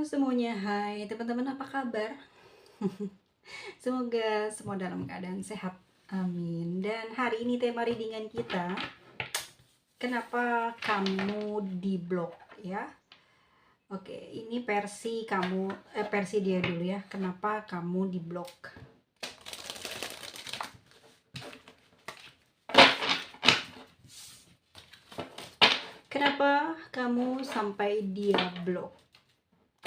semuanya, hai teman-teman, apa kabar? Semoga semua dalam keadaan sehat, amin. Dan hari ini tema readingan kita, kenapa kamu diblok ya? Oke, ini versi versi dia dulu ya, kenapa kamu diblok. Kenapa kamu sampai dia blok?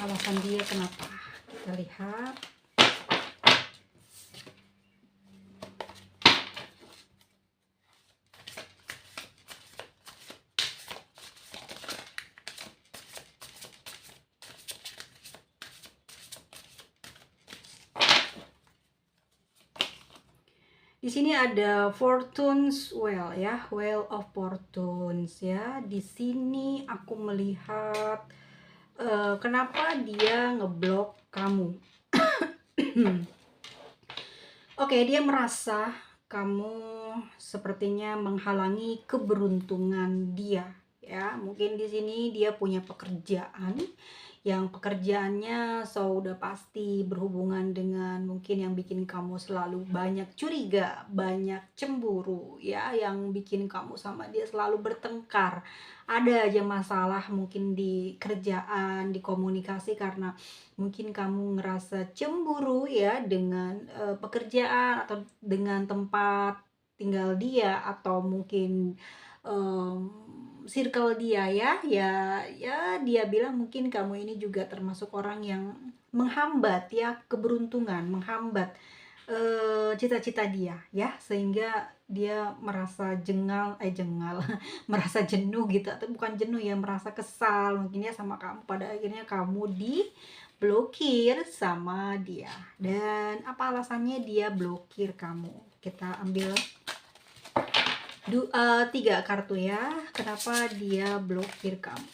Alasan dia kenapa? Kita lihat. Di sini ada Fortune's Well ya, Well of Fortunes ya. Di sini aku melihat kenapa dia ngeblok kamu. Oke, dia merasa kamu sepertinya menghalangi keberuntungan dia ya. Mungkin di sini dia punya pekerjaan yang pekerjaannya sudah pasti berhubungan dengan mungkin yang bikin kamu selalu banyak curiga, banyak cemburu ya, yang bikin kamu sama dia selalu bertengkar. Ada aja masalah mungkin di kerjaan, di komunikasi, karena mungkin kamu ngerasa cemburu ya dengan pekerjaan atau dengan tempat tinggal dia, atau mungkin circle dia ya dia bilang mungkin kamu ini juga termasuk orang yang menghambat ya keberuntungan, menghambat cita-cita dia ya, sehingga dia merasa jengal merasa jenuh gitu, atau bukan jenuh ya, merasa kesal mungkin ya sama kamu. Pada akhirnya kamu diblokir sama dia. Dan apa alasannya dia blokir kamu? Kita ambil 3 kartu ya, kenapa dia blokir kamu.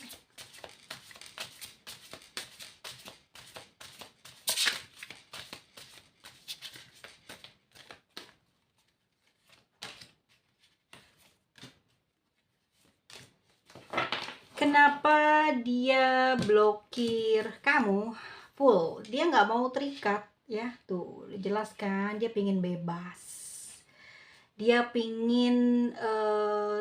Kenapa dia blokir kamu? Full, dia nggak mau terikat ya, tuh dijelaskan, dia pingin bebas, dia pingin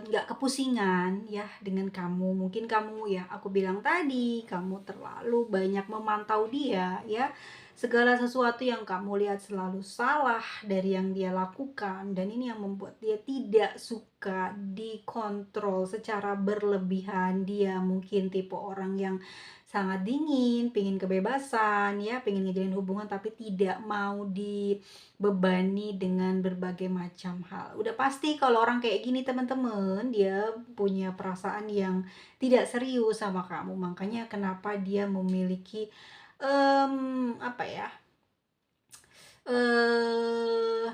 nggak kepusingan ya dengan kamu. Mungkin kamu ya, aku bilang tadi, kamu terlalu banyak memantau dia ya, segala sesuatu yang kamu lihat selalu salah dari yang dia lakukan, dan ini yang membuat dia tidak suka dikontrol secara berlebihan. Dia mungkin tipe orang yang sangat dingin, pingin kebebasan ya, pingin ngejalin hubungan tapi tidak mau dibebani dengan berbagai macam hal. Udah pasti kalau orang kayak gini teman-teman, dia punya perasaan yang tidak serius sama kamu. Makanya kenapa dia memiliki apa ya, eh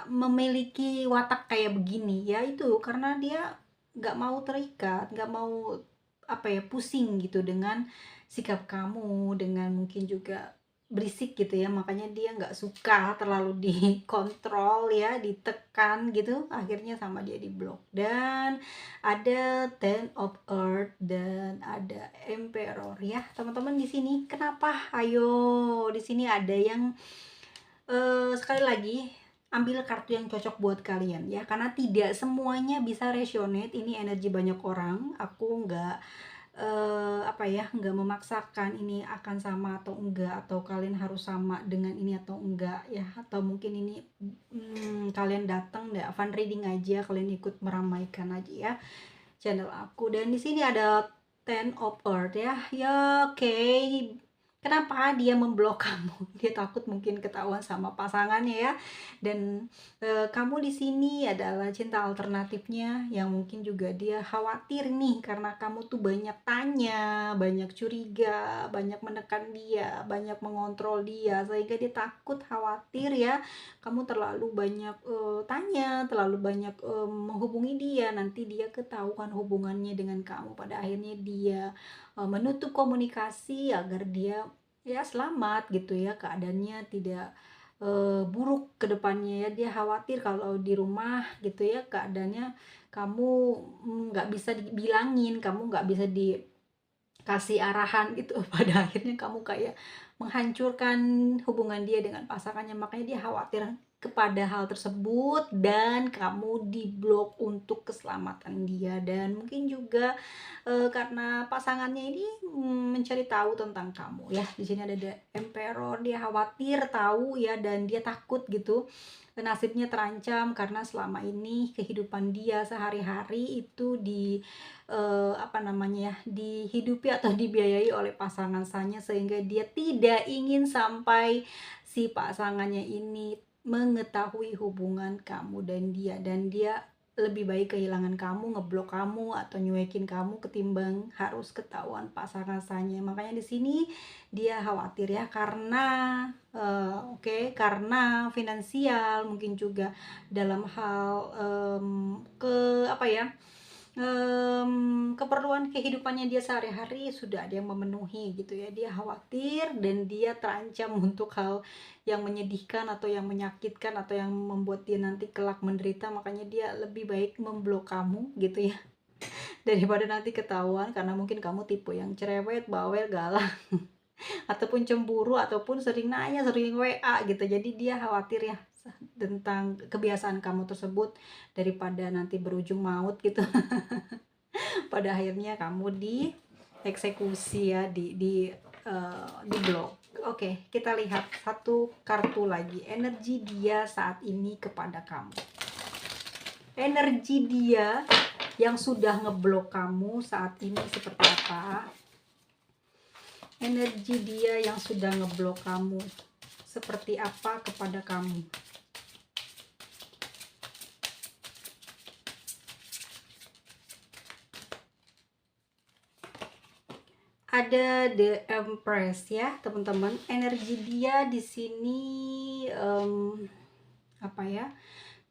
memiliki watak kayak begini ya, itu karena dia nggak mau terikat, nggak mau apa ya, pusing gitu dengan sikap kamu, dengan mungkin juga berisik gitu ya. Makanya dia nggak suka terlalu dikontrol ya, ditekan gitu, akhirnya sama dia diblok. Dan ada Ten of Earth dan ada Emperor ya teman-teman. Di sini kenapa, ayo, di sini ada yang sekali lagi ambil kartu yang cocok buat kalian ya, karena tidak semuanya bisa resonate. Ini energi banyak orang, aku nggak apa ya, nggak memaksakan ini akan sama atau enggak, atau kalian harus sama dengan ini atau enggak ya, atau mungkin ini kalian datang nggak fun reading aja, kalian ikut meramaikan aja ya channel aku. Dan di sini ada Ten of Earth ya, oke. Kenapa dia memblok kamu? Dia takut mungkin ketahuan sama pasangannya ya. Dan kamu di sini adalah cinta alternatifnya, yang mungkin juga dia khawatir nih karena kamu tuh banyak tanya, banyak curiga, banyak menekan dia, banyak mengontrol dia, sehingga dia takut, khawatir ya kamu terlalu banyak tanya, terlalu banyak menghubungi dia, nanti dia ketahuan hubungannya dengan kamu. Pada akhirnya dia menutup komunikasi agar dia ya selamat gitu ya, keadaannya tidak buruk ke depannya ya. Dia khawatir kalau di rumah gitu ya keadaannya kamu nggak bisa dibilangin, kamu nggak bisa kasih arahan gitu. Pada akhirnya kamu kayak menghancurkan hubungan dia dengan pasangannya, makanya dia khawatir kepada hal tersebut dan kamu diblok untuk keselamatan dia. Dan mungkin juga karena pasangannya ini mencari tahu tentang kamu ya. Di sini ada the emperor, dia khawatir tahu ya, dan dia takut gitu nasibnya terancam karena selama ini kehidupan dia sehari-hari itu apa namanya ya, dihidupi atau dibiayai oleh pasangannya, sehingga dia tidak ingin sampai si pasangannya ini mengetahui hubungan kamu dan dia lebih baik kehilangan kamu, ngeblok kamu atau nyuekin kamu ketimbang harus ketahuan pasangannya. Makanya di sini dia khawatir ya, karena karena finansial, mungkin juga dalam hal apa ya, keperluan kehidupannya dia sehari-hari sudah ada yang memenuhi gitu ya. Dia khawatir dan dia terancam untuk hal yang menyedihkan atau yang menyakitkan atau yang membuat dia nanti kelak menderita. Makanya dia lebih baik memblok kamu gitu ya, daripada nanti ketahuan, karena mungkin kamu tipe yang cerewet, bawel, galak ataupun cemburu ataupun sering nanya, sering WA gitu. Jadi dia khawatir ya tentang kebiasaan kamu tersebut, daripada nanti berujung maut gitu. Pada akhirnya kamu dieksekusi ya, di blok. Oke, kita lihat satu kartu lagi, energi dia saat ini kepada kamu. Energi dia yang sudah ngeblok kamu saat ini seperti apa? Energi dia yang sudah ngeblok kamu seperti apa kepada kamu? Ada the Empress ya, teman-teman. Energi dia di sini apa ya?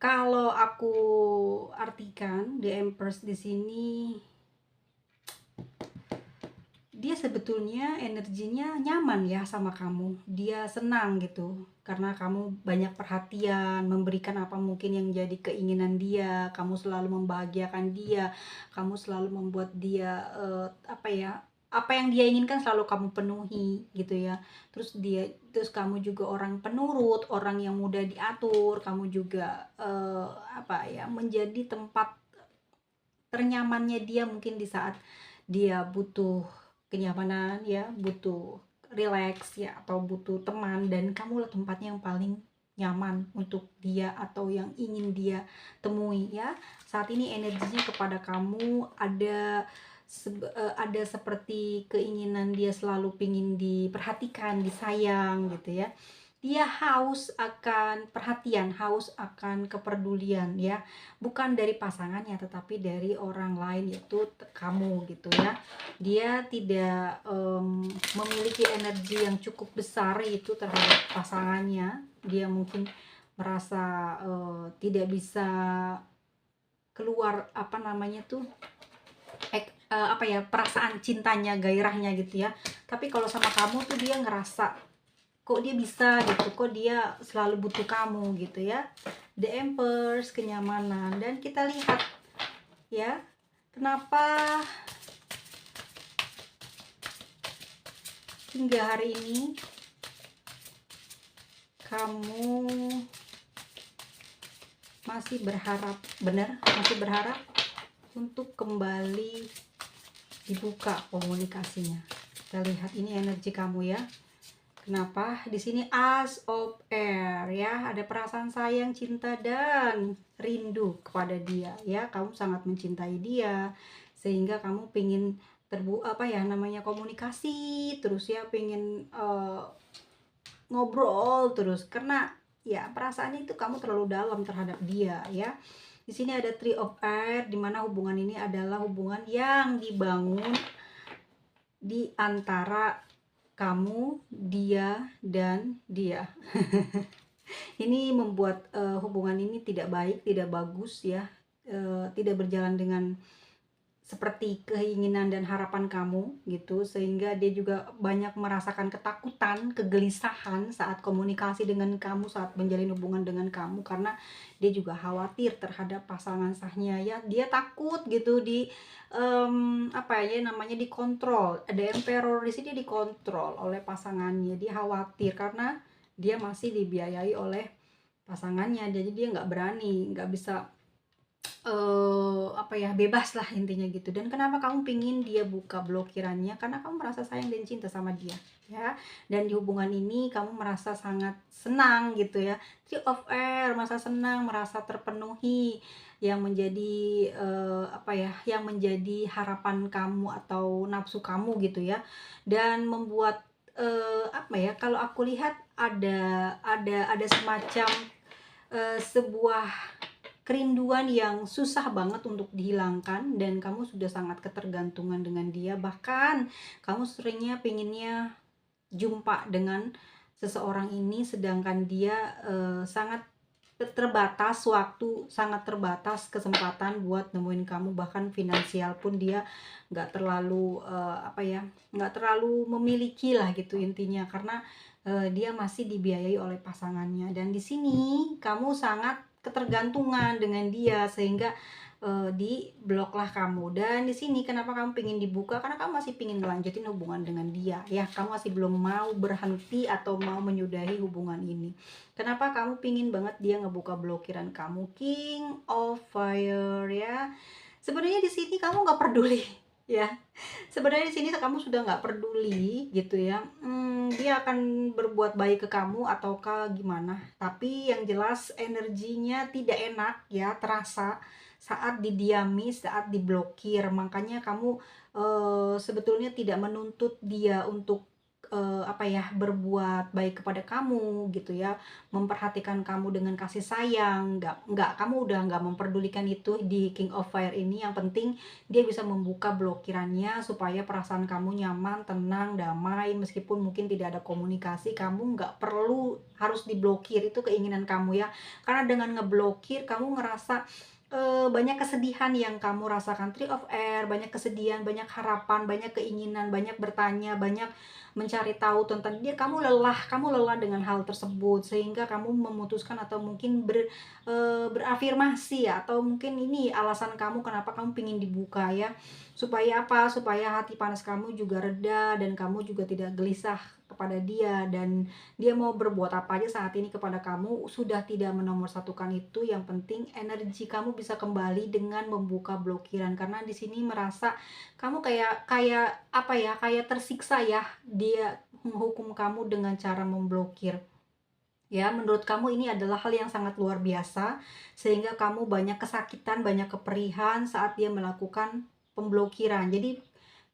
Kalau aku artikan the Empress di sini, dia sebetulnya energinya nyaman ya sama kamu. Dia senang gitu karena kamu banyak perhatian, memberikan apa mungkin yang jadi keinginan dia. Kamu selalu membahagiakan dia, kamu selalu membuat dia apa ya, apa yang dia inginkan selalu kamu penuhi gitu ya. Terus kamu juga orang penurut, orang yang mudah diatur. Kamu juga apa ya, menjadi tempat ternyamannya dia mungkin di saat dia butuh kenyamanan ya, butuh relax ya, atau butuh teman, dan kamulah tempatnya yang paling nyaman untuk dia atau yang ingin dia temui ya. Saat ini energinya kepada kamu ada seperti keinginan dia selalu pingin diperhatikan, disayang gitu ya. Dia haus akan perhatian, haus akan kepedulian ya, bukan dari pasangannya tetapi dari orang lain, yaitu kamu gitu ya. Dia tidak memiliki energi yang cukup besar itu terhadap pasangannya. Dia mungkin merasa tidak bisa keluar apa namanya tuh, apa ya, perasaan cintanya, gairahnya gitu ya. Tapi kalau sama kamu tuh dia ngerasa kok dia bisa gitu, kok dia selalu butuh kamu gitu ya. The Empress, kenyamanan. Dan kita lihat ya, kenapa hingga hari ini kamu masih berharap, benar, masih berharap untuk kembali dibuka komunikasinya. Kita lihat ini energi kamu ya. Kenapa? Di sini Ace of Air ya, ada perasaan sayang, cinta dan rindu kepada dia ya. Kamu sangat mencintai dia sehingga kamu pingin apa ya namanya, komunikasi terus ya, pingin ngobrol terus karena ya perasaan itu kamu terlalu dalam terhadap dia ya. Di sini ada Three of Air, dimana hubungan ini adalah hubungan yang dibangun di antara kamu, dia, dan dia. Ini membuat hubungan ini tidak baik, tidak bagus ya, tidak berjalan dengan seperti keinginan dan harapan kamu gitu, sehingga dia juga banyak merasakan ketakutan, kegelisahan saat komunikasi dengan kamu, saat menjalin hubungan dengan kamu, karena dia juga khawatir terhadap pasangan sahnya ya. Dia takut gitu apa ya namanya, dikontrol. Ada emperor di sini, dikontrol oleh pasangannya. Dia khawatir karena dia masih dibiayai oleh pasangannya, jadi dia nggak berani, nggak bisa apa ya, bebas lah intinya gitu. Dan kenapa kamu pingin dia buka blokirannya? Karena kamu merasa sayang dan cinta sama dia, ya. Dan di hubungan ini kamu merasa sangat senang gitu ya. Three of Air, merasa senang, merasa terpenuhi, yang menjadi apa ya, yang menjadi harapan kamu atau nafsu kamu gitu ya. Dan membuat apa ya, kalau aku lihat ada semacam sebuah kerinduan yang susah banget untuk dihilangkan, dan kamu sudah sangat ketergantungan dengan dia. Bahkan kamu seringnya pinginnya jumpa dengan seseorang ini, sedangkan dia sangat terbatas waktu, sangat terbatas kesempatan buat nemuin kamu. Bahkan finansial pun dia nggak terlalu apa ya, nggak terlalu memiliki lah gitu intinya, karena dia masih dibiayai oleh pasangannya. Dan di sini kamu sangat ketergantungan dengan dia, sehingga dibloklah kamu. Dan di sini kenapa kamu pengen dibuka? Karena kamu masih pengen ngelanjutin hubungan dengan dia ya. Kamu masih belum mau berhenti atau mau menyudahi hubungan ini. Kenapa kamu pingin banget dia ngebuka blokiran kamu? King of Fire ya. Sebenarnya di sini kamu nggak peduli ya. Sebenarnya di sini kamu sudah nggak peduli gitu ya. Dia akan berbuat baik ke kamu ataukah gimana? Tapi yang jelas energinya tidak enak ya, terasa saat didiami, saat diblokir. Makanya kamu sebetulnya tidak menuntut dia untuk apa ya, berbuat baik kepada kamu gitu ya, memperhatikan kamu dengan kasih sayang. Nggak, kamu udah nggak memperdulikan itu di King of Fire ini. Yang penting dia bisa membuka blokirannya supaya perasaan kamu nyaman, tenang, damai. Meskipun mungkin tidak ada komunikasi, kamu nggak perlu harus diblokir, itu keinginan kamu ya. Karena dengan ngeblokir kamu ngerasa banyak kesedihan yang kamu rasakan. Three of Air, banyak kesedihan, banyak harapan, banyak keinginan, banyak bertanya, banyak mencari tahu tentang dia. Kamu lelah dengan hal tersebut, sehingga kamu memutuskan atau mungkin berafirmasi ya, atau mungkin ini alasan kamu kenapa kamu pingin dibuka ya. Supaya apa? Supaya hati panas kamu juga reda, dan kamu juga tidak gelisah kepada dia, dan dia mau berbuat apa aja saat ini kepada kamu sudah tidak menomorsatukan itu. Yang penting energi kamu bisa kembali dengan membuka blokiran, karena di sini merasa kamu kayak kayak apa ya, kayak tersiksa ya, dia menghukum kamu dengan cara memblokir. Ya, menurut kamu ini adalah hal yang sangat luar biasa, sehingga kamu banyak kesakitan, banyak keperihan saat dia melakukan pemblokiran. Jadi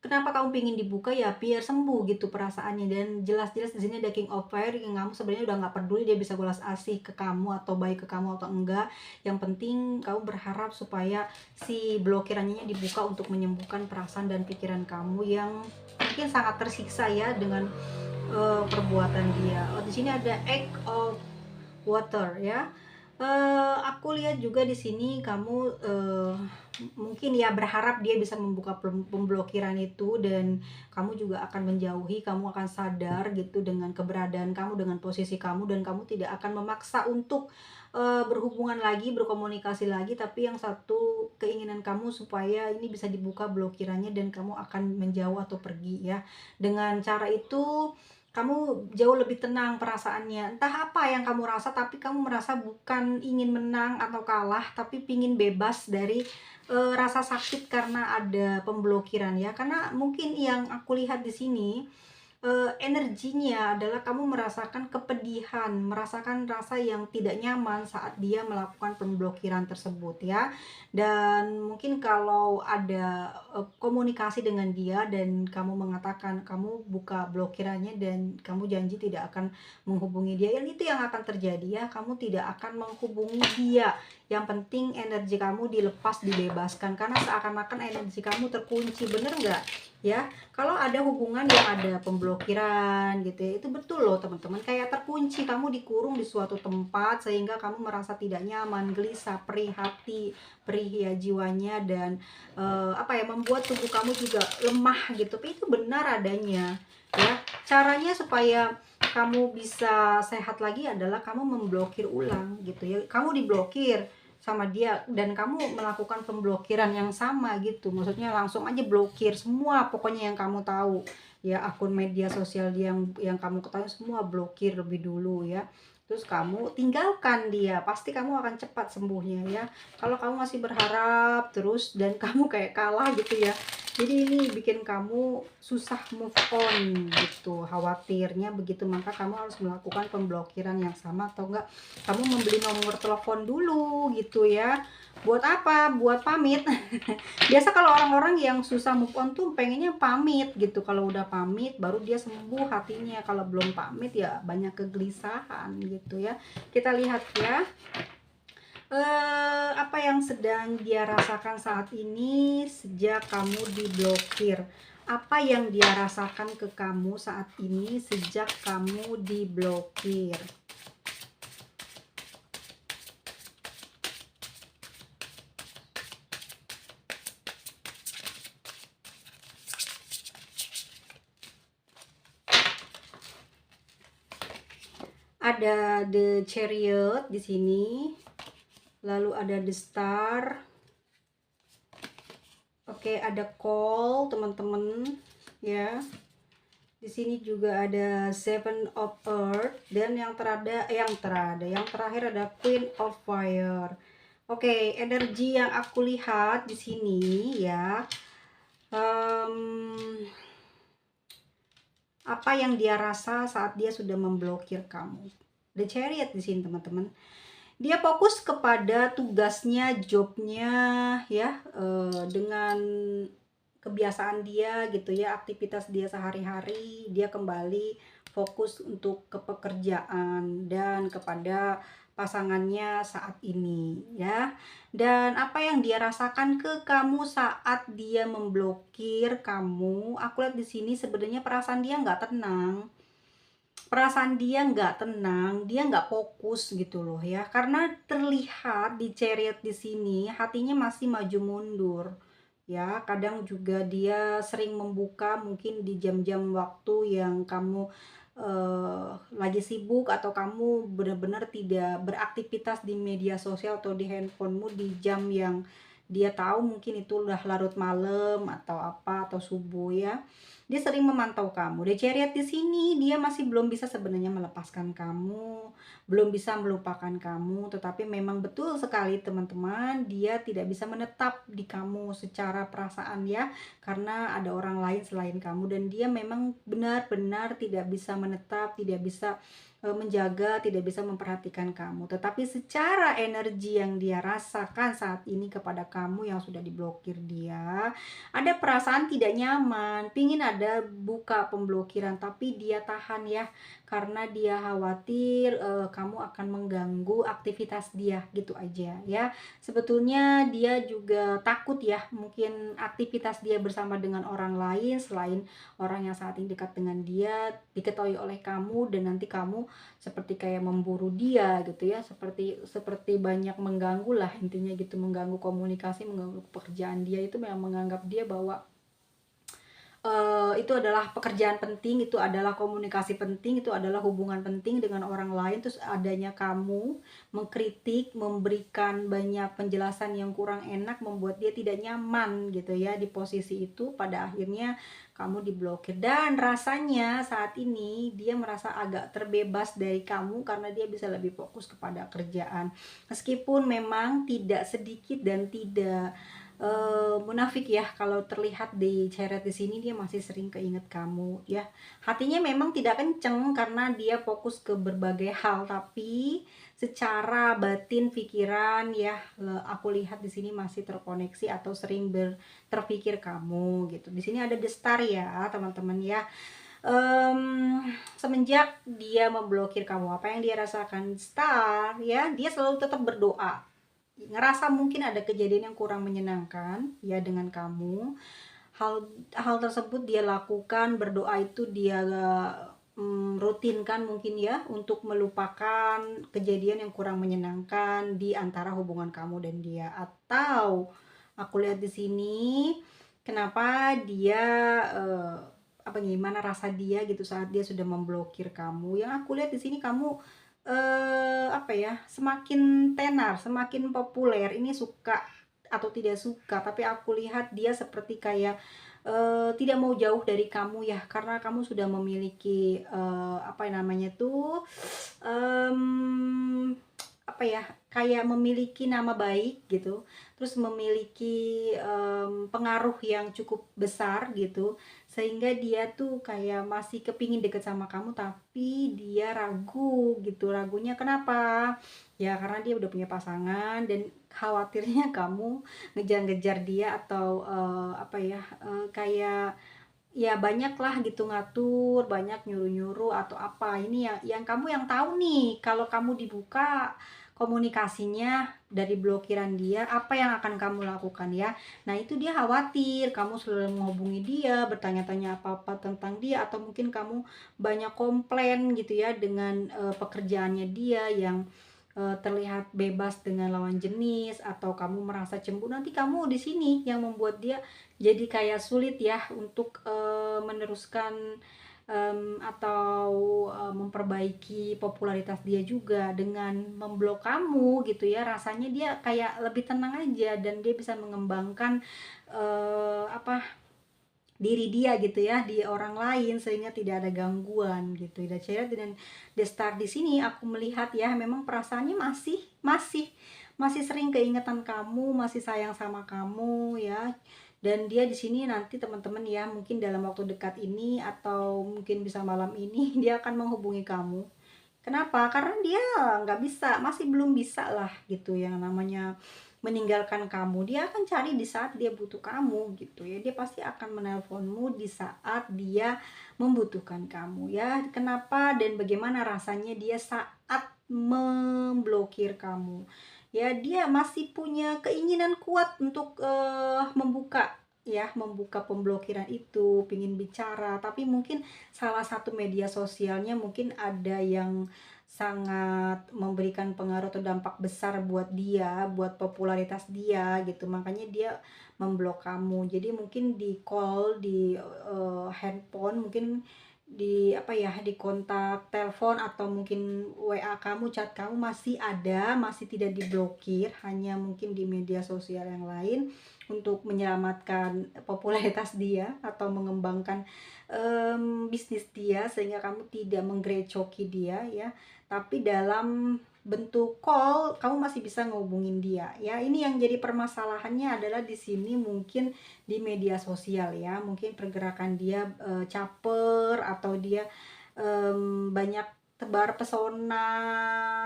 kenapa kamu pingin dibuka ya, biar sembuh gitu perasaannya. Dan jelas-jelas di sini ada King of Fire, yang kamu sebenarnya udah nggak peduli dia bisa balas asih ke kamu atau baik ke kamu atau enggak. Yang penting kamu berharap supaya si blokirannya dibuka untuk menyembuhkan perasaan dan pikiran kamu yang mungkin sangat tersiksa ya dengan perbuatan dia. Oh, di sini ada Egg of Water ya. Aku lihat juga di sini kamu mungkin ya berharap dia bisa membuka pemblokiran itu, dan kamu juga akan menjauhi, kamu akan sadar gitu dengan keberadaan kamu, dengan posisi kamu, dan kamu tidak akan memaksa untuk berhubungan lagi, berkomunikasi lagi. Tapi yang satu keinginan kamu supaya ini bisa dibuka blokirannya, dan kamu akan menjauh atau pergi ya. Dengan cara itu kamu jauh lebih tenang perasaannya. Entah apa yang kamu rasa, tapi kamu merasa bukan ingin menang atau kalah, tapi pingin bebas dari rasa sakit karena ada pemblokiran ya. Karena mungkin yang aku lihat di sini energinya adalah kamu merasakan kepedihan, merasakan rasa yang tidak nyaman saat dia melakukan pemblokiran tersebut ya. Dan mungkin kalau ada komunikasi dengan dia, dan kamu mengatakan kamu buka blokirannya dan kamu janji tidak akan menghubungi dia, yang itu yang akan terjadi ya. Kamu tidak akan menghubungi dia. Yang penting energi kamu dilepas, dibebaskan, karena seakan-akan energi kamu terkunci. Bener nggak? ya. Kalau ada hubungan yang ada pemblokiran gitu ya, itu betul loh teman-teman, kayak terkunci, kamu dikurung di suatu tempat sehingga kamu merasa tidak nyaman, gelisah, perih hati, perih ya jiwanya, dan apa ya, membuat tubuh kamu juga lemah gitu. Tapi itu benar adanya ya. Caranya supaya kamu bisa sehat lagi adalah kamu memblokir ulang gitu ya. Kamu diblokir sama dia dan kamu melakukan pemblokiran yang sama gitu, maksudnya langsung aja blokir semua pokoknya yang kamu tahu ya, akun media sosial dia yang kamu ketahui semua blokir lebih dulu ya. Terus kamu tinggalkan dia, pasti kamu akan cepat sembuhnya ya. Kalau kamu masih berharap terus dan kamu kayak kalah gitu ya, jadi ini bikin kamu susah move on gitu, khawatirnya begitu. Maka kamu harus melakukan pemblokiran yang sama, atau enggak kamu membeli nomor telepon dulu gitu ya. Buat apa? Buat pamit. Biasa kalau orang-orang yang susah move on tuh pengennya pamit gitu, kalau udah pamit baru dia sembuh hatinya, kalau belum pamit ya banyak kegelisahan gitu ya. Kita lihat ya, apa yang sedang dia rasakan saat ini sejak kamu diblokir. Apa yang dia rasakan ke kamu saat ini sejak kamu diblokir. Ada The Chariot di sini, lalu ada The Star. Oke, ada Call teman-teman ya. Di sini juga ada Seven of Earth, dan yang terakhir ada Queen of Fire. Oke, energi yang aku lihat di sini ya, apa yang dia rasa saat dia sudah memblokir kamu. The Chariot di sini teman-teman, dia fokus kepada tugasnya, jobnya ya, dengan kebiasaan dia gitu ya, aktivitas dia sehari-hari. Dia kembali fokus untuk ke pekerjaan dan kepada pasangannya saat ini ya. Dan apa yang dia rasakan ke kamu saat dia memblokir kamu, aku lihat di sini sebenarnya perasaan dia nggak tenang. Perasaan dia nggak tenang, dia nggak fokus gitu loh ya. Karena terlihat di Chariot di sini hatinya masih maju mundur. Ya, kadang juga dia sering membuka mungkin di jam-jam waktu yang kamu lagi sibuk, atau kamu benar-benar tidak beraktivitas di media sosial atau di handphonemu di jam yang dia tahu mungkin itu udah larut malam atau apa, atau subuh ya. Dia sering memantau kamu. The Chariot di sini dia masih belum bisa sebenarnya melepaskan kamu, belum bisa melupakan kamu, tetapi memang betul sekali teman-teman, dia tidak bisa menetap di kamu secara perasaan ya, karena ada orang lain selain kamu, dan dia memang benar-benar tidak bisa menetap, tidak bisa menjaga, tidak bisa memperhatikan kamu. Tetapi secara energi yang dia rasakan saat ini kepada kamu yang sudah diblokir dia, ada perasaan tidak nyaman, pingin ada buka pemblokiran, tapi dia tahan ya, karena dia khawatir kamu akan mengganggu aktivitas dia gitu aja ya. Sebetulnya dia juga takut ya, mungkin aktivitas dia bersama dengan orang lain selain orang yang saat ini dekat dengan dia diketahui oleh kamu, dan nanti kamu seperti kayak memburu dia gitu ya, seperti banyak mengganggu lah intinya gitu, mengganggu komunikasi, mengganggu pekerjaan dia. Itu memang menganggap dia bahwa itu adalah pekerjaan penting, itu adalah komunikasi penting, itu adalah hubungan penting dengan orang lain. Terus adanya kamu mengkritik, memberikan banyak penjelasan yang kurang enak, membuat dia tidak nyaman gitu ya di posisi itu. Pada akhirnya kamu diblokir, dan rasanya saat ini dia merasa agak terbebas dari kamu karena dia bisa lebih fokus kepada kerjaan. Meskipun memang tidak sedikit dan tidak munafik ya, kalau terlihat di Chariot di sini dia masih sering keinget kamu ya. Hatinya memang tidak kenceng karena dia fokus ke berbagai hal, tapi secara batin pikiran ya, aku lihat di sini masih terkoneksi atau sering terpikir kamu gitu. Di sini ada The Star ya teman-teman ya. Semenjak dia memblokir kamu, apa yang dia rasakan? Star ya, dia selalu tetap berdoa, ngerasa mungkin ada kejadian yang kurang menyenangkan ya dengan kamu, hal hal tersebut dia lakukan, berdoa itu dia, rutinkan mungkin ya, untuk melupakan kejadian yang kurang menyenangkan di antara hubungan kamu dan dia. Atau aku lihat di sini, kenapa dia, gimana rasa dia gitu saat dia sudah memblokir kamu. Yang aku lihat di sini kamu, semakin tenar, semakin populer, ini suka atau tidak suka, tapi aku lihat dia seperti kayak, tidak mau jauh dari kamu ya, karena kamu sudah memiliki, mmm, kayak memiliki nama baik gitu, terus memiliki, pengaruh yang cukup besar gitu, sehingga dia tuh kayak masih kepingin deket sama kamu, tapi dia ragu gitu. Ragunya kenapa? Ya karena dia udah punya pasangan dan khawatirnya kamu ngejar-ngejar dia atau, kayak ya banyaklah gitu ngatur, banyak nyuruh-nyuruh atau apa. Ini yang kamu yang tahu nih, kalau kamu dibuka komunikasinya dari blokiran dia, apa yang akan kamu lakukan ya. Nah, itu dia khawatir kamu selalu menghubungi dia, bertanya-tanya apa-apa tentang dia, atau mungkin kamu banyak komplain gitu ya dengan pekerjaannya dia yang terlihat bebas dengan lawan jenis, atau kamu merasa cemburu. Nanti kamu di sini yang membuat dia jadi kayak sulit ya untuk meneruskan atau memperbaiki popularitas dia juga dengan memblok kamu gitu ya. Rasanya dia kayak lebih tenang aja dan dia bisa mengembangkan eh, apa diri dia gitu ya di orang lain, sehingga tidak ada gangguan gitu. Dan saya dengan Destar di sini aku melihat ya, memang perasaannya masih masih masih sering keingetan kamu, masih sayang sama kamu ya. Dan dia di sini nanti teman-teman ya, mungkin dalam waktu dekat ini atau mungkin bisa malam ini dia akan menghubungi kamu. Kenapa? Karena dia nggak bisa, masih belum bisa lah gitu yang namanya meninggalkan kamu. Dia akan cari di saat dia butuh kamu gitu ya. Dia pasti akan menelponmu di saat dia membutuhkan kamu ya. Kenapa dan bagaimana rasanya dia saat memblokir kamu? Ya, dia masih punya keinginan kuat untuk membuka pemblokiran itu, pingin bicara, tapi mungkin salah satu media sosialnya mungkin ada yang sangat memberikan pengaruh atau dampak besar buat dia, buat popularitas dia gitu. Makanya dia memblok kamu. Jadi mungkin di call, di handphone, mungkin di kontak telepon atau mungkin WA kamu, chat kamu masih ada, masih tidak diblokir, hanya mungkin di media sosial yang lain untuk menyelamatkan popularitas dia atau mengembangkan bisnis dia, sehingga kamu tidak menggerecoki dia ya. Tapi dalam bentuk call kamu masih bisa ngehubungin dia ya. Ini yang jadi permasalahannya adalah di sini mungkin di media sosial ya, mungkin pergerakan dia caper, atau dia banyak tebar pesona,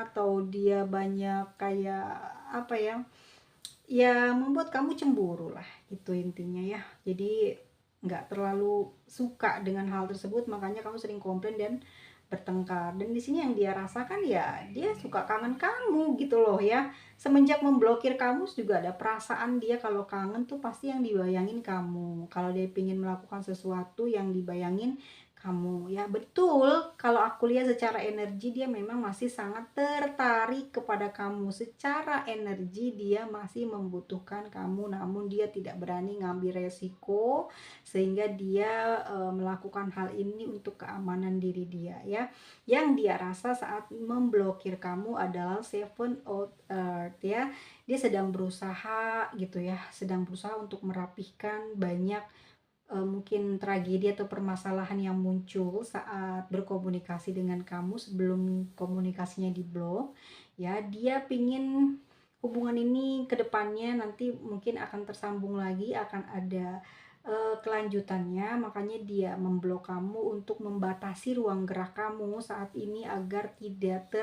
atau dia banyak kayak apa ya membuat kamu cemburu lah gitu intinya ya. Jadi nggak terlalu suka dengan hal tersebut, makanya kamu sering komplain dan bertengkar. Dan di sini yang dia rasakan ya dia suka kangen kamu gitu loh ya. Semenjak memblokir kamu juga ada perasaan dia, kalau kangen tuh pasti yang dibayangin kamu. Kalau dia ingin melakukan sesuatu yang dibayangin kamu ya. Betul, kalau aku lihat secara energi dia memang masih sangat tertarik kepada kamu. Secara energi dia masih membutuhkan kamu, namun dia tidak berani ngambil resiko, sehingga dia melakukan hal ini untuk keamanan diri dia ya. Yang dia rasa saat memblokir kamu adalah Seven of Earth ya. Dia sedang berusaha gitu ya, sedang berusaha untuk merapihkan banyak mungkin tragedi atau permasalahan yang muncul saat berkomunikasi dengan kamu sebelum komunikasinya diblok ya. Dia pingin hubungan ini ke depannya nanti mungkin akan tersambung lagi, akan ada kelanjutannya. Makanya dia memblok kamu untuk membatasi ruang gerak kamu saat ini agar tidak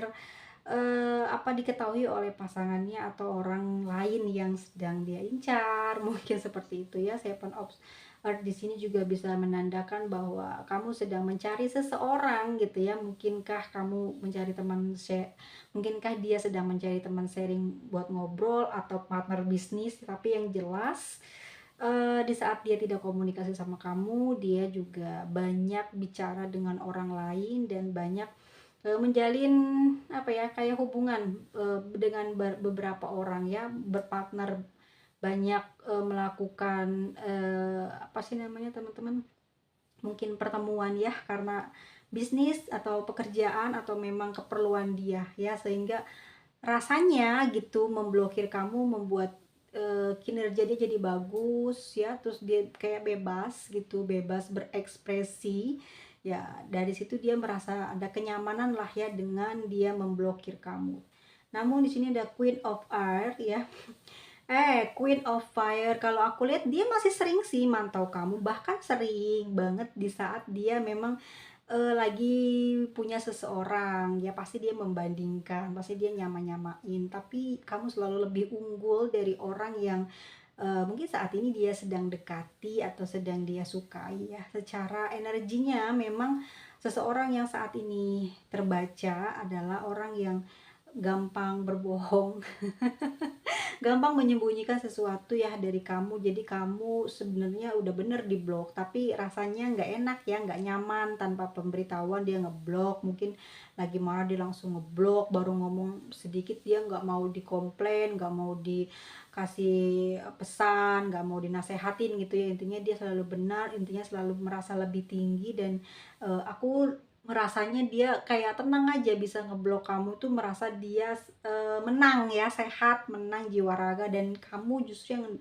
diketahui oleh pasangannya atau orang lain yang sedang dia incar. Mungkin seperti itu ya. Seven of Earth di sini juga bisa menandakan bahwa kamu sedang mencari seseorang gitu ya. Mungkinkah dia sedang mencari teman sharing buat ngobrol atau partner bisnis. Tapi yang jelas Di saat dia tidak komunikasi sama kamu, dia juga banyak bicara dengan orang lain dan banyak, menjalin apa ya, kayak hubungan, dengan beberapa orang ya, berpartner, banyak, melakukan, apa sih namanya teman-teman, mungkin pertemuan ya, karena bisnis atau pekerjaan atau memang keperluan dia ya, sehingga rasanya gitu memblokir kamu membuat, kinerja dia jadi bagus ya, terus dia kayak bebas gitu, bebas berekspresi. Ya, dari situ dia merasa ada kenyamanan lah ya dengan dia memblokir kamu. Namun di sini ada Queen of Earth ya. Queen of Fire, kalau aku lihat dia masih sering sih mantau kamu, bahkan sering banget di saat dia memang, lagi punya seseorang, ya pasti dia membandingkan, pasti dia nyama-nyamain, tapi kamu selalu lebih unggul dari orang yang, mungkin saat ini dia sedang dekati atau sedang dia sukai ya. Secara energinya memang seseorang yang saat ini terbaca adalah orang yang gampang berbohong, gampang menyembunyikan sesuatu ya dari kamu. Jadi kamu sebenarnya udah bener di blok, tapi rasanya nggak enak ya, nggak nyaman tanpa pemberitahuan dia ngeblok. Mungkin lagi marah dia langsung ngeblok, baru ngomong sedikit dia nggak mau dikomplain, nggak mau dikasih pesan, nggak mau dinasehatin gitu ya. Intinya dia selalu benar, intinya selalu merasa lebih tinggi. Dan aku merasanya dia kayak tenang aja bisa ngeblok kamu tuh, merasa dia menang ya, sehat, menang jiwa raga, dan kamu justru yang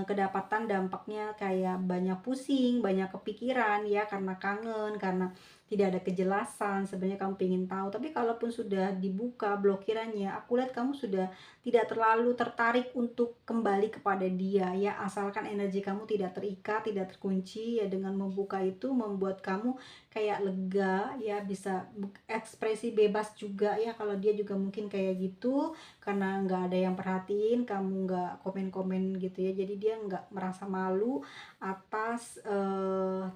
kedapatan dampaknya kayak banyak pusing, banyak kepikiran ya, karena kangen, karena tidak ada kejelasan sebenarnya kamu pengen tahu. Tapi kalaupun sudah dibuka blokirannya, aku lihat kamu sudah tidak terlalu tertarik untuk kembali kepada dia ya, asalkan energi kamu tidak terikat, tidak terkunci ya. Dengan membuka itu membuat kamu kayak lega ya, bisa ekspresi bebas juga ya, kalau dia juga mungkin kayak gitu, karena nggak ada yang perhatiin kamu, nggak komen-komen gitu ya, jadi dia nggak merasa malu atas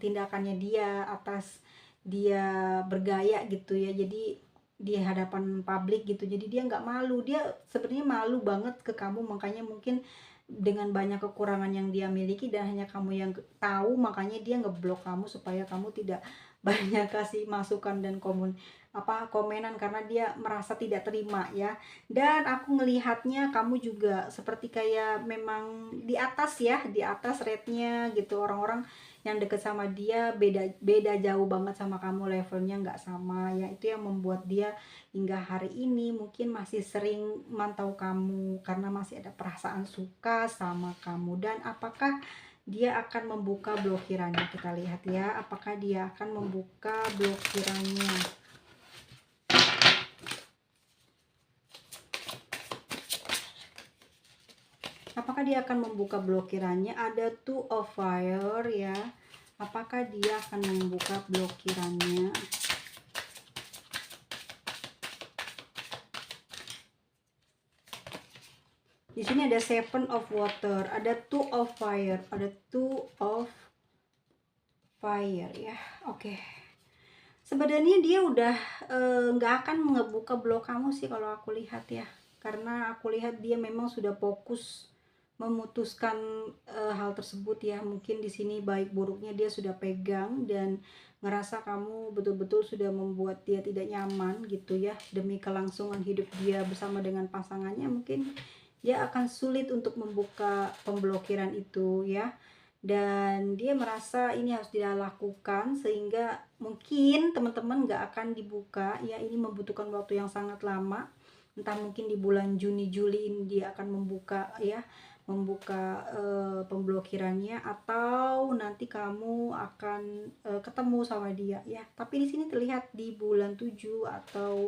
tindakannya dia, atas dia bergaya gitu ya, jadi di hadapan publik gitu, jadi dia nggak malu, dia sebenarnya malu banget ke kamu. Makanya mungkin dengan banyak kekurangan yang dia miliki dan hanya kamu yang tahu, makanya dia ngeblok kamu supaya kamu tidak banyak kasih masukan dan komenan, karena dia merasa tidak terima ya. Dan aku ngelihatnya kamu juga seperti kayak memang di atas ya, di atas rate-nya gitu. Orang-orang yang deket sama dia beda beda jauh banget sama kamu, levelnya nggak sama ya. Itu yang membuat dia hingga hari ini mungkin masih sering mantau kamu karena masih ada perasaan suka sama kamu. Dan apakah dia akan membuka blokirannya? Kita lihat ya, apakah dia akan membuka blokirannya. Apakah dia akan membuka blokirannya? Ada Two of Fire ya. Apakah dia akan membuka blokirannya? Di sini ada Seven of Water, ada Two of Fire, ada Two of Fire ya. Oke. Sebenarnya dia udah nggak akan ngebuka blok kamu sih kalau aku lihat ya. Karena aku lihat dia memang sudah fokus memutuskan hal tersebut ya. Mungkin di sini baik buruknya dia sudah pegang dan ngerasa kamu betul-betul sudah membuat dia tidak nyaman gitu ya. Demi kelangsungan hidup dia bersama dengan pasangannya, mungkin dia akan sulit untuk membuka pemblokiran itu ya. Dan dia merasa ini harus dia lakukan, sehingga mungkin teman-teman nggak akan dibuka ya, ini membutuhkan waktu yang sangat lama. Entah mungkin di bulan Juni Juli ini dia akan membuka ya, membuka pemblokirannya, atau nanti kamu akan ketemu sama dia ya. Tapi di sini terlihat di bulan 7 atau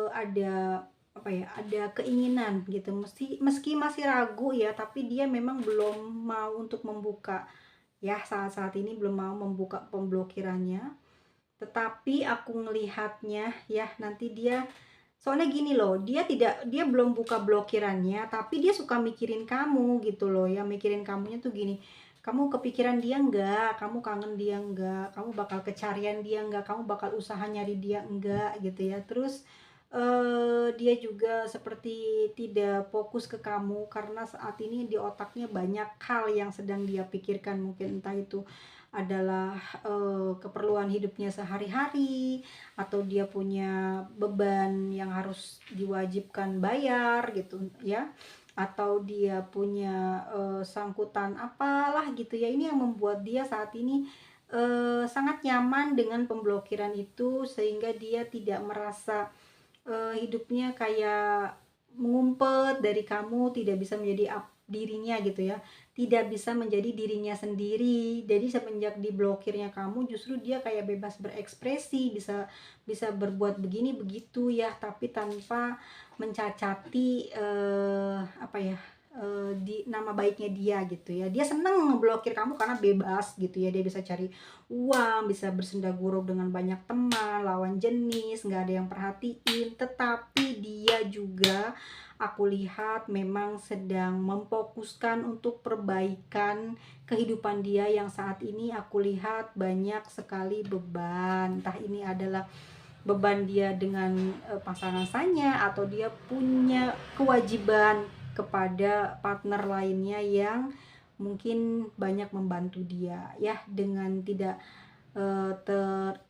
ada apa ya, ada keinginan gitu, meski masih ragu ya, tapi dia memang belum mau untuk membuka ya, saat-saat ini belum mau membuka pemblokirannya. Tetapi aku ngelihatnya ya, nanti dia, soalnya gini loh, dia belum buka blokirannya tapi dia suka mikirin kamu gitu loh ya. Mikirin kamunya tuh gini, kamu kepikiran dia enggak, kamu kangen dia enggak, kamu bakal kecarian dia enggak, kamu bakal usaha nyari dia enggak gitu ya. Terus dia juga seperti tidak fokus ke kamu karena saat ini di otaknya banyak hal yang sedang dia pikirkan, mungkin entah itu adalah keperluan hidupnya sehari-hari, atau dia punya beban yang harus diwajibkan bayar gitu ya, atau dia punya sangkutan apalah gitu ya. Ini yang membuat dia saat ini sangat nyaman dengan pemblokiran itu, sehingga dia tidak merasa hidupnya kayak mengumpet dari kamu, tidak bisa menjadi dirinya gitu ya, tidak bisa menjadi dirinya sendiri. Jadi semenjak diblokirnya kamu, justru dia kayak bebas berekspresi, bisa bisa berbuat begini begitu ya, tapi tanpa mencacati apa ya, di nama baiknya dia gitu ya. Dia seneng ngeblokir kamu karena bebas gitu ya, dia bisa cari uang, bisa bersenda gurau dengan banyak teman, lawan jenis, nggak ada yang perhatiin. Tetapi dia juga, aku lihat, memang sedang memfokuskan untuk perbaikan kehidupan dia yang saat ini aku lihat banyak sekali beban. Entah ini adalah beban dia dengan pasangan saya, atau dia punya kewajiban kepada partner lainnya yang mungkin banyak membantu dia ya, dengan tidak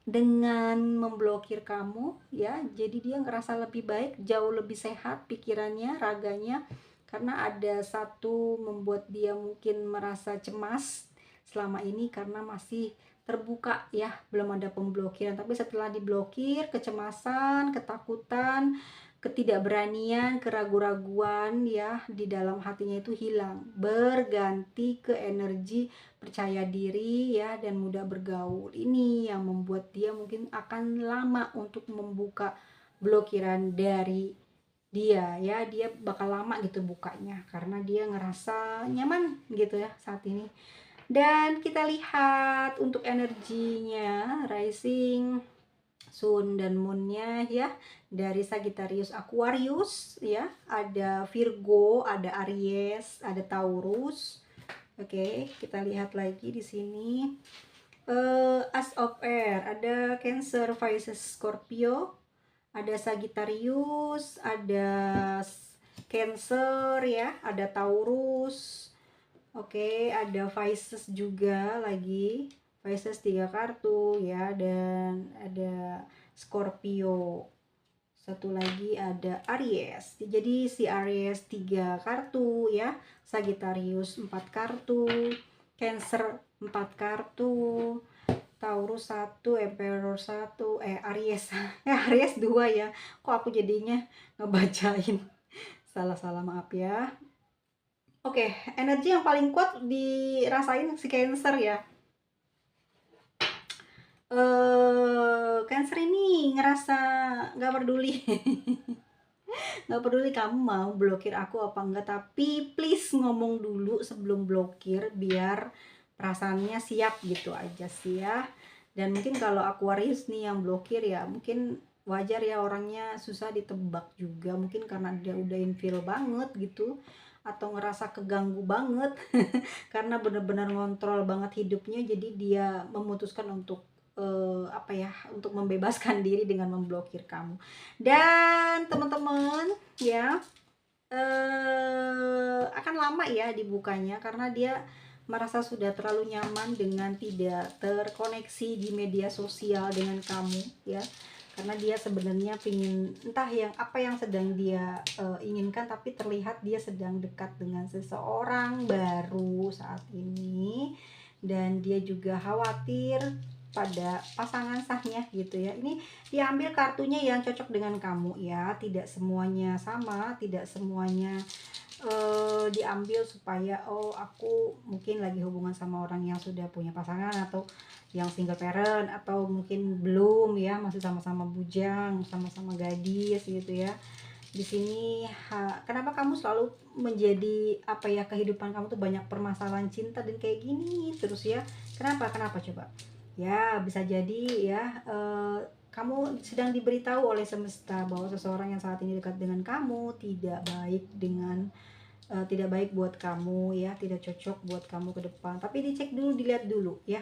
dengan memblokir kamu ya. Jadi dia ngerasa lebih baik, jauh lebih sehat pikirannya, raganya, karena ada satu membuat dia mungkin merasa cemas selama ini karena masih terbuka ya, belum ada pemblokiran. Tapi setelah diblokir, kecemasan, ketakutan, ketidakberanian, keraguan-raguan ya di dalam hatinya itu hilang, berganti ke energi percaya diri ya, dan mudah bergaul. Ini yang membuat dia mungkin akan lama untuk membuka blokiran dari dia ya. Dia bakal lama gitu bukanya karena dia ngerasa nyaman gitu ya saat ini. Dan kita lihat untuk energinya, rising, sun, dan moonnya ya, dari Sagittarius, Aquarius ya, ada Virgo, ada Aries, ada Taurus. Oke, kita lihat lagi di sini. As of Air, ada Cancer, Pisces, Scorpio, ada Sagittarius, ada Cancer ya, ada Taurus. Oke, ada Pisces juga lagi. Pisces 3 kartu ya, dan ada Scorpio. Satu lagi ada Aries. Jadi si Aries 3 kartu ya, Sagittarius 4 kartu, Cancer 4 kartu, Taurus 1, Emperor 1, Aries Aries 2 ya. Kok aku jadinya ngebacain salah-salah, maaf ya. Oke, energi yang paling kuat dirasain si Cancer ya. Cancer ini ngerasa nggak peduli nggak peduli kamu mau blokir aku apa enggak, tapi please ngomong dulu sebelum blokir biar perasaannya siap gitu aja sih ya. Dan mungkin kalau Aquarius nih yang blokir ya, mungkin wajar ya, orangnya susah ditebak juga, mungkin karena dia udah infil banget gitu, atau ngerasa keganggu banget karena bener-bener ngontrol banget hidupnya. Jadi dia memutuskan untuk apa ya, untuk membebaskan diri dengan memblokir kamu. Dan teman-teman ya, akan lama ya dibukanya karena dia merasa sudah terlalu nyaman dengan tidak terkoneksi di media sosial dengan kamu ya. Karena dia sebenarnya pingin, entah yang apa yang sedang dia inginkan, tapi terlihat dia sedang dekat dengan seseorang baru saat ini, dan dia juga khawatir pada pasangan sahnya gitu ya. Ini diambil kartunya yang cocok dengan kamu ya, tidak semuanya sama, tidak semuanya diambil supaya oh aku mungkin lagi hubungan sama orang yang sudah punya pasangan, atau yang single parent, atau mungkin belum ya, masih sama-sama bujang, sama-sama gadis gitu ya. Di sini kenapa kamu selalu menjadi apa ya, kehidupan kamu tuh banyak permasalahan cinta dan kayak gini terus ya. Kenapa coba ya? Bisa jadi ya kamu sedang diberitahu oleh semesta bahwa seseorang yang saat ini dekat dengan kamu tidak baik buat kamu ya, tidak cocok buat kamu ke depan. Tapi dicek dulu, dilihat dulu ya,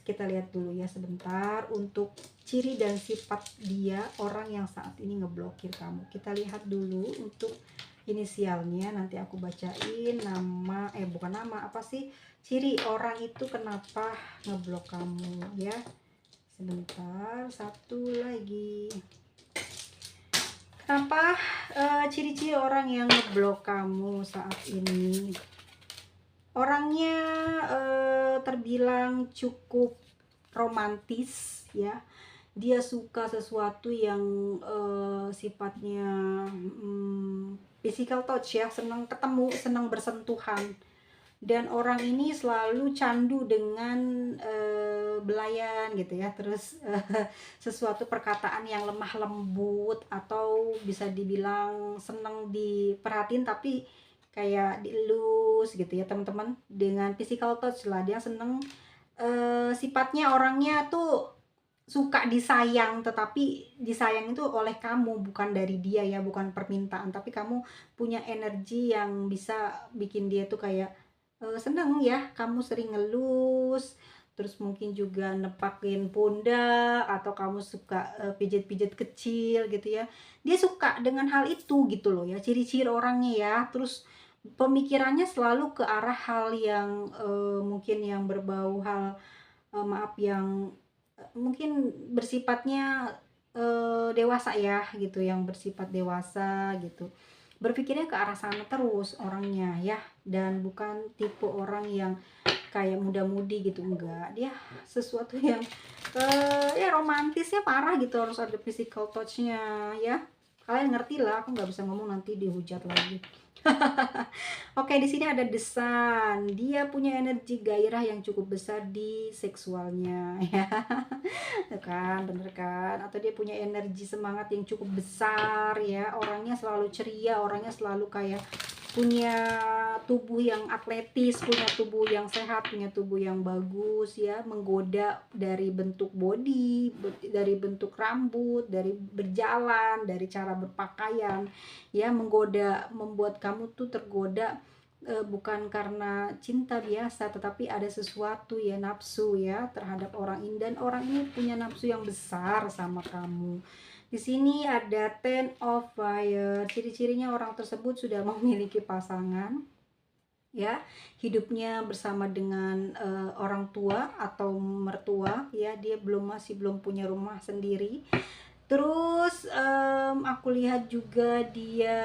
Kita lihat dulu ya sebentar untuk ciri dan sifat dia, orang yang saat ini ngeblokir kamu. Kita lihat dulu untuk inisialnya, nanti aku bacain nama, bukan nama, apa sih, ciri orang itu kenapa ngeblok kamu ya. Sebentar, satu lagi. Kenapa ciri-ciri orang yang ngeblok kamu saat ini? Orangnya terbilang cukup romantis ya. Dia suka sesuatu yang sifatnya physical touch ya, senang ketemu, senang bersentuhan. Dan orang ini selalu candu dengan belayan gitu ya, terus sesuatu perkataan yang lemah lembut, atau bisa dibilang senang diperhatiin tapi kayak dielus gitu ya teman-teman, dengan physical touch lah. Dia seneng sifatnya, orangnya tuh suka disayang, tetapi disayang itu oleh kamu, bukan dari dia ya, bukan permintaan, tapi kamu punya energi yang bisa bikin dia tuh kayak seneng ya. Kamu sering ngelus, terus mungkin juga nepakin pundak, atau kamu suka pijet-pijet kecil gitu ya. Dia suka dengan hal itu gitu loh ya, ciri-ciri orangnya ya. Terus pemikirannya selalu ke arah hal yang mungkin yang berbau hal maaf, yang mungkin bersifatnya dewasa ya gitu, yang bersifat dewasa gitu. Berpikirnya ke arah sana terus orangnya ya, dan bukan tipe orang yang kayak muda-mudi gitu, enggak. Dia sesuatu yang ya romantisnya parah gitu, harus ada physical touch-nya ya. Kalian ngerti lah, aku nggak bisa ngomong nanti dihujat lagi. Oke, di sini ada desan. Dia punya energi gairah yang cukup besar di seksualnya ya. Tuh kan, bener kan? Atau dia punya energi semangat yang cukup besar ya. Orangnya selalu ceria, orangnya selalu kayak punya tubuh yang atletis, punya tubuh yang sehat, punya tubuh yang bagus ya. Menggoda dari bentuk body, dari bentuk rambut, dari berjalan, dari cara berpakaian ya. Menggoda, membuat kamu tuh tergoda bukan karena cinta biasa, tetapi ada sesuatu ya, nafsu ya terhadap orang ini, dan orang ini punya nafsu yang besar sama kamu. Di sini ada Ten of Fire. Ciri-cirinya orang tersebut sudah memiliki pasangan ya, hidupnya bersama dengan orang tua atau mertua ya. Dia masih belum punya rumah sendiri. Terus aku lihat juga dia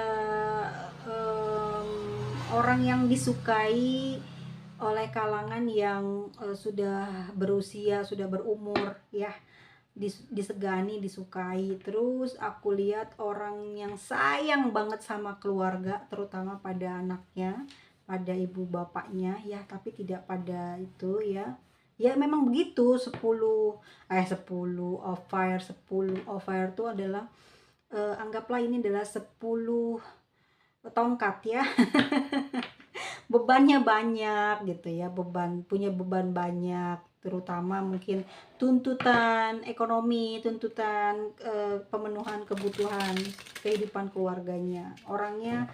orang yang disukai oleh kalangan yang sudah berusia, sudah berumur ya, disegani, disukai. Terus aku lihat orang yang sayang banget sama keluarga, terutama pada anaknya, pada ibu bapaknya ya, tapi tidak pada itu ya. Ya memang begitu. 10 of fire. 10 of fire itu adalah anggaplah ini adalah 10 tongkat ya. Bebannya banyak gitu ya, punya beban banyak, terutama mungkin tuntutan ekonomi, tuntutan pemenuhan kebutuhan kehidupan keluarganya. Orangnya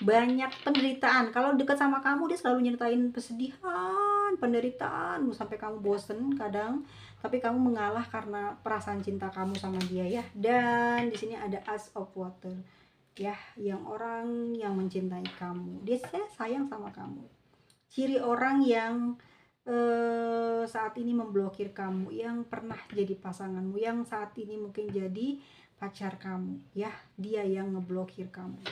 banyak penderitaan. Kalau dekat sama kamu, dia selalu nyeritain kesedihan, penderitaan sampai kamu bosen kadang, tapi kamu mengalah karena perasaan cinta kamu sama dia ya. Dan di sini ada Ace of Water ya, yang orang yang mencintai kamu, dia sayang sama kamu. Ciri orang yang saat ini memblokir kamu, yang pernah jadi pasanganmu, yang saat ini mungkin jadi pacar kamu ya, dia yang ngeblokir kamu.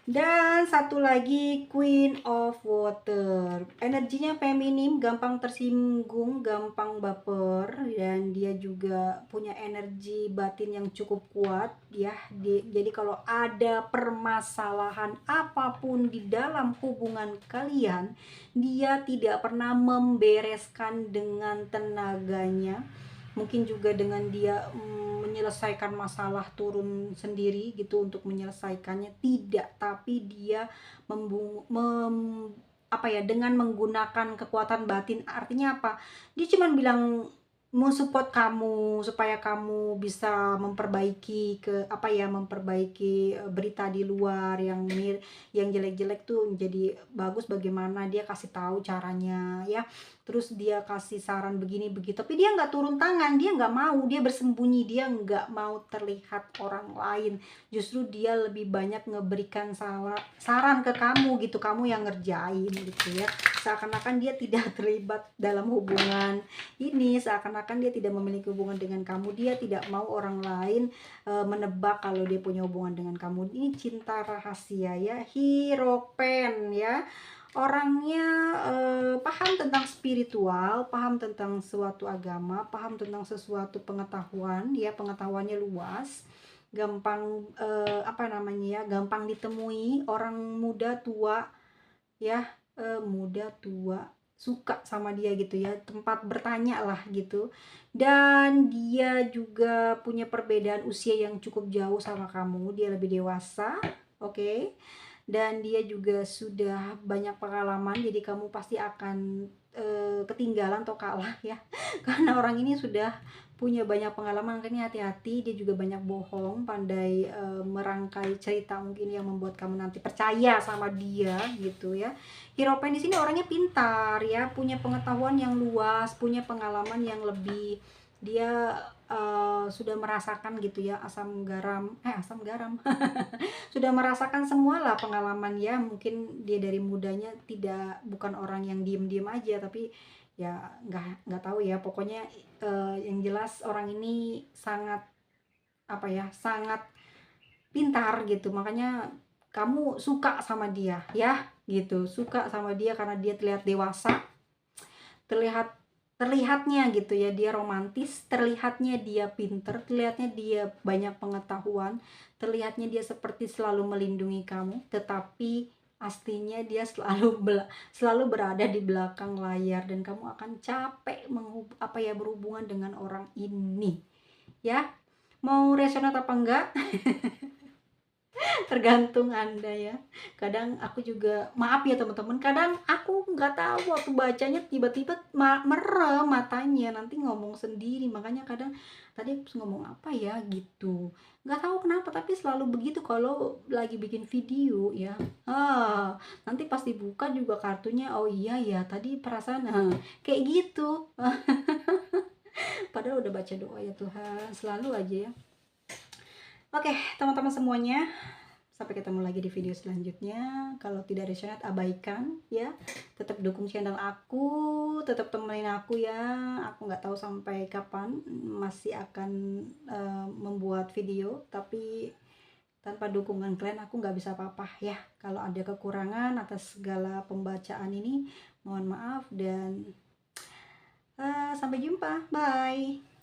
Dan satu lagi Queen of Water. Energinya feminim, gampang tersinggung, gampang baper, dan dia juga punya energi batin yang cukup kuat ya. Jadi kalau ada permasalahan apapun di dalam hubungan kalian, dia tidak pernah membereskan dengan tenaganya. Mungkin juga dengan dia menyelesaikan masalah turun sendiri gitu untuk menyelesaikannya, tidak, tapi dia dengan menggunakan kekuatan batin. Artinya apa? Dia cuma bilang mau support kamu supaya kamu bisa memperbaiki berita di luar yang jelek-jelek tuh menjadi bagus, bagaimana dia kasih tahu caranya ya. terus dia kasih saran begini begitu, tapi dia nggak turun tangan, dia nggak mau, dia bersembunyi, dia nggak mau terlihat orang lain. Justru dia lebih banyak ngeberikan saran ke kamu gitu, kamu yang ngerjain gitu ya. Seakan-akan dia tidak terlibat dalam hubungan ini, seakan-akan dia tidak memiliki hubungan dengan kamu, dia tidak mau orang lain menebak kalau dia punya hubungan dengan kamu. Ini cinta rahasia ya, Hierophant ya. Orangnya paham tentang spiritual, paham tentang suatu agama, paham tentang sesuatu pengetahuan, ya pengetahuannya luas, gampang apa namanya ya, gampang ditemui, orang muda tua ya, muda tua suka sama dia gitu ya, tempat bertanya lah gitu. Dan dia juga punya perbedaan usia yang cukup jauh sama kamu, dia lebih dewasa, oke. Dan dia juga sudah banyak pengalaman, jadi kamu pasti akan ketinggalan atau kalah ya. Karena orang ini sudah punya banyak pengalaman, makanya hati-hati, dia juga banyak bohong, pandai merangkai cerita mungkin yang membuat kamu nanti percaya sama dia gitu ya. Hierophant di sini orangnya pintar ya, punya pengetahuan yang luas, punya pengalaman yang lebih. Dia sudah merasakan gitu ya, asam garam sudah merasakan semualah pengalaman ya. Mungkin dia dari mudanya bukan orang yang diem-diem aja, tapi ya nggak tahu ya, pokoknya yang jelas orang ini sangat apa ya, sangat pintar gitu, makanya kamu suka sama dia ya gitu, suka sama dia karena dia terlihat dewasa, terlihatnya gitu ya, dia romantis, terlihatnya dia pinter, terlihatnya dia banyak pengetahuan, terlihatnya dia seperti selalu melindungi kamu, tetapi aslinya dia selalu berada di belakang layar, dan kamu akan capek berhubungan dengan orang ini ya. Mau resonate apa enggak? Tergantung Anda ya. Kadang aku juga, maaf ya teman-teman, kadang aku nggak tahu waktu bacanya tiba-tiba merem matanya, nanti ngomong sendiri. Makanya kadang tadi aku ngomong apa ya gitu. Nggak tahu kenapa, tapi selalu begitu kalau lagi bikin video ya. Nanti pas dibuka juga kartunya, oh iya ya tadi perasaan kayak gitu. Padahal udah baca doa ya Tuhan, selalu aja ya. Oke, teman-teman semuanya, sampai ketemu lagi di video selanjutnya. Kalau tidak resonate, abaikan ya. Tetap dukung channel aku, tetap temenin aku ya. Aku nggak tahu sampai kapan masih akan membuat video, tapi tanpa dukungan kalian aku nggak bisa apa-apa ya. Kalau ada kekurangan atas segala pembacaan ini, mohon maaf, dan sampai jumpa. Bye.